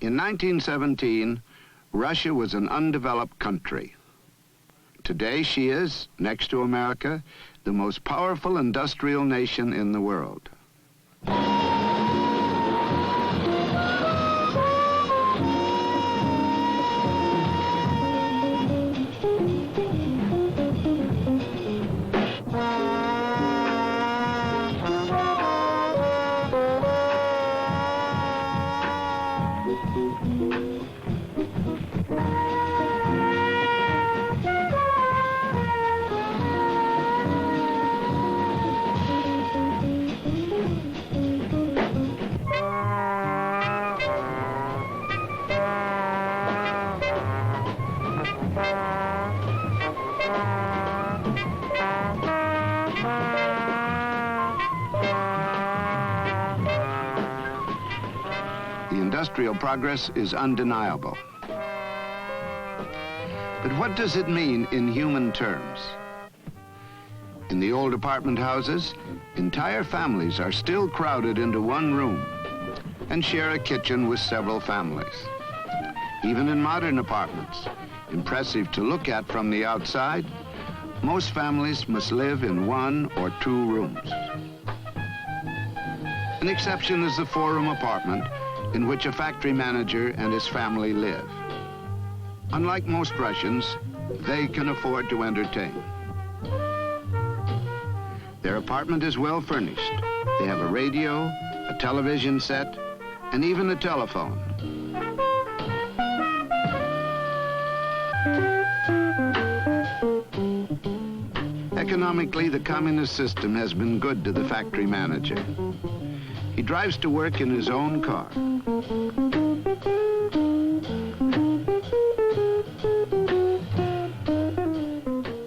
In 1917, Russia was an undeveloped country. Today she is, next to America, the most powerful industrial nation in the world. Industrial progress is undeniable. But what does it mean in human terms? In the old apartment houses, entire families are still crowded into one room and share a kitchen with several families. Even in modern apartments, impressive to look at from the outside, most families must live in one or two rooms. An exception is the four-room apartment in which a factory manager and his family live. Unlike most Russians, they can afford to entertain. Their apartment is well furnished. They have a radio, a television set, and even a telephone. Economically, the communist system has been good to the factory manager. He drives to work in his own car.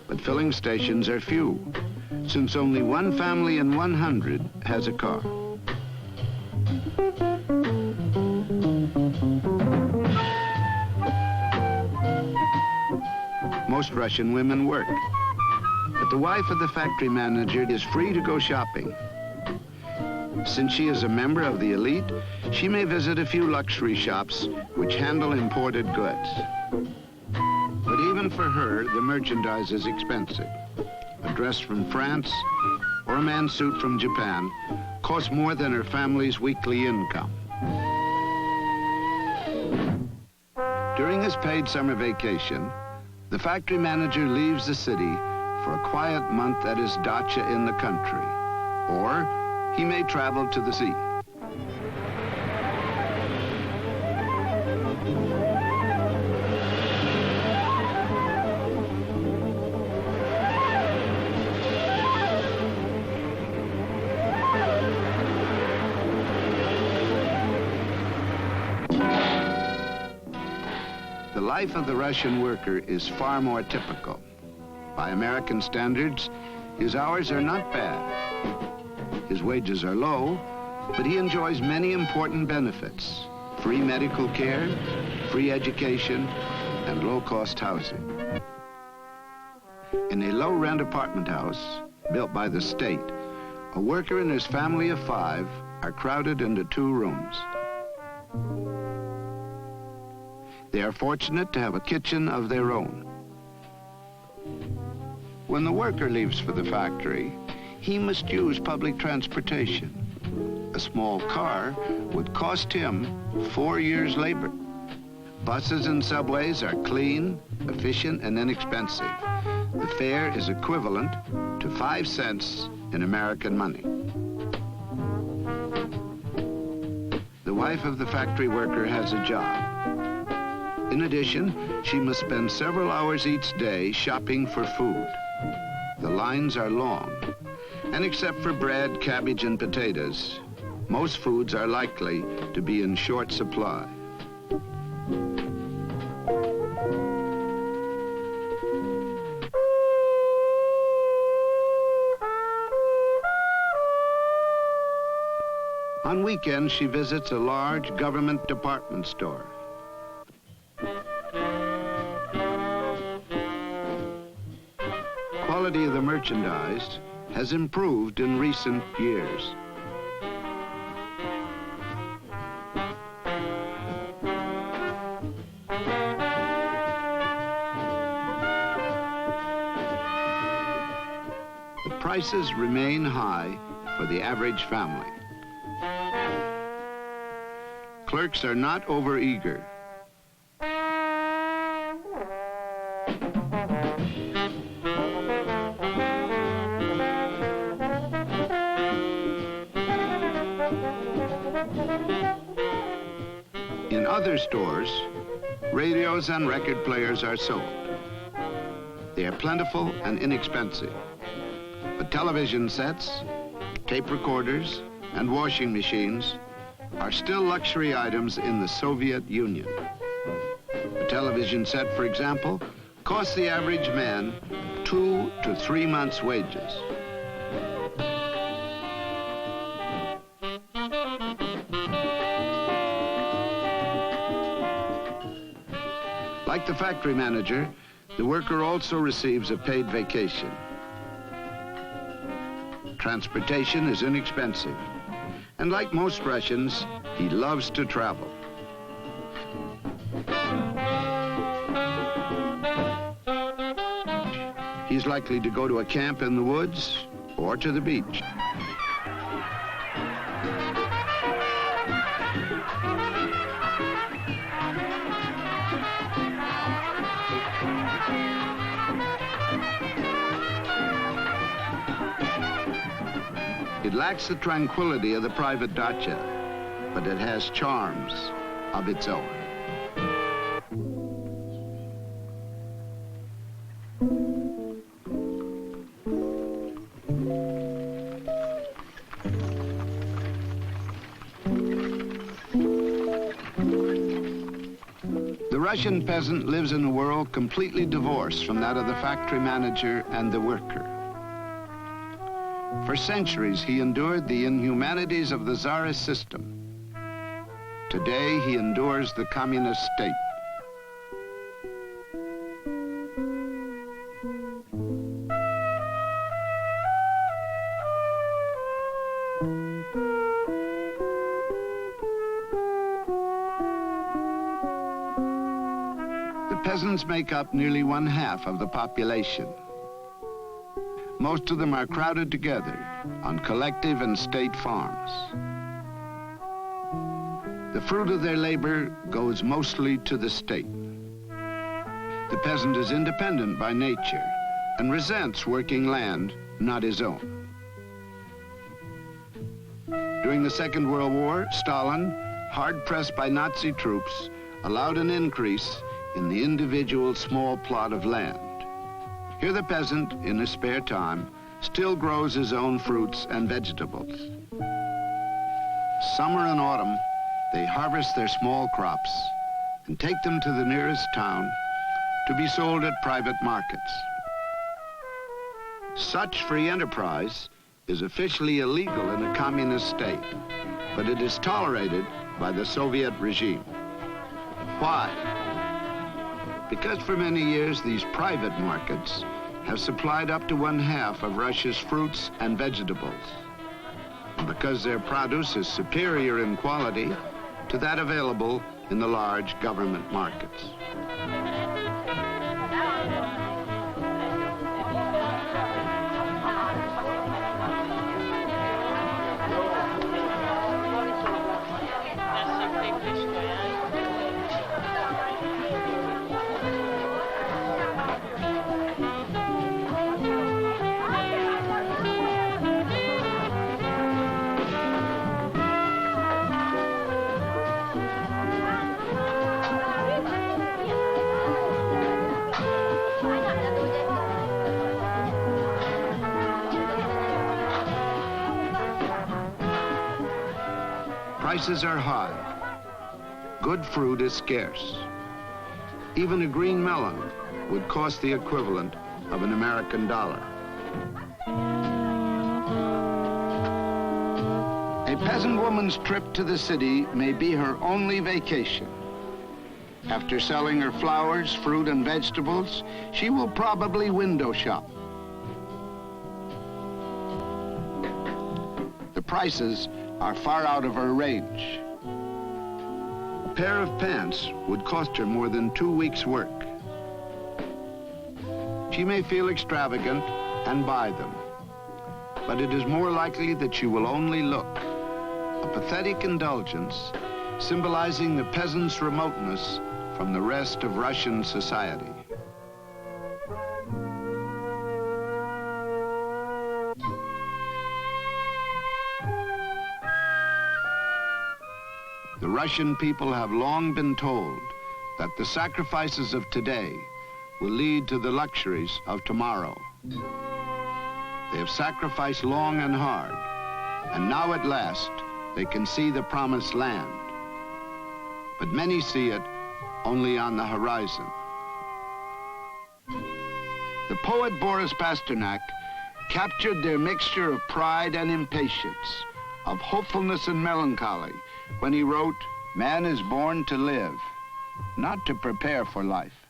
But filling stations are few, since only one family in 100 has a car. Most Russian women work, but the wife of the factory manager is free to go shopping. Since she is a member of the elite, she may visit a few luxury shops which handle imported goods. But even for her, the merchandise is expensive. A dress from France or a man's suit from Japan costs more than her family's weekly income. During his paid summer vacation, the factory manager leaves the city for a quiet month at his dacha in the country, or he may travel to the sea. The life of the Russian worker is far more typical. By American standards, his hours are not bad. His wages are low, but he enjoys many important benefits: free medical care, free education, and low-cost housing. In a low-rent apartment house built by the state, a worker and his family of 5 are crowded into 2 rooms. They are fortunate to have a kitchen of their own. When the worker leaves for the factory, he must use public transportation. A small car would cost him 4 years' labor. Buses and subways are clean, efficient, and inexpensive. The fare is equivalent to 5 cents in American money. The wife of the factory worker has a job. In addition, she must spend several hours each day shopping for food. The lines are long, and except for bread, cabbage, and potatoes, most foods are likely to be in short supply. On weekends, she visits a large government department store. Quality of the merchandise has improved in recent years. prices remain high for the average family. Clerks are not overeager. In other stores, radios and record players are sold. They are plentiful and inexpensive. But television sets, tape recorders, and washing machines are still luxury items in the Soviet Union. A television set, for example, costs the average man 2 to 3 months' wages. Like the factory manager, the worker also receives a paid vacation. Transportation is inexpensive, and like most Russians, he loves to travel. He's likely to go to a camp in the woods or to the beach. It lacks the tranquility of the private dacha, but it has charms of its own. The Russian peasant lives in a world completely divorced from that of the factory manager and the worker. For centuries, he endured the inhumanities of the Tsarist system. Today, he endures the communist state. The peasants make up nearly 1/2 of the population. Most of them are crowded together on collective and state farms. The fruit of their labor goes mostly to the state. The peasant is independent by nature and resents working land not his own. During the Second World War, Stalin, hard-pressed by Nazi troops, allowed an increase in the individual small plot of land. Here the peasant, in his spare time, still grows his own fruits and vegetables. Summer and autumn, they harvest their small crops and take them to the nearest town to be sold at private markets. Such free enterprise is officially illegal in a communist state, but it is tolerated by the Soviet regime. Why? Because for many years, these private markets have supplied up to 1/2 of Russia's fruits and vegetables, and because their produce is superior in quality to that available in the large government markets. Prices are high. Good fruit is scarce. Even a green melon would cost the equivalent of an American dollar. A peasant woman's trip to the city may be her only vacation. After selling her flowers, fruit, and vegetables, she will probably window shop. The prices are far out of her range. A pair of pants would cost her more than 2 weeks' work. She may feel extravagant and buy them, but it is more likely that you will only look. A pathetic indulgence symbolizing the peasant's remoteness from the rest of Russian society. The Russian people have long been told that the sacrifices of today will lead to the luxuries of tomorrow. They have sacrificed long and hard, and now at last they can see the promised land. But many see it only on the horizon. The poet Boris Pasternak captured their mixture of pride and impatience, of hopefulness and melancholy, when he wrote, "Man is born to live, not to prepare for life."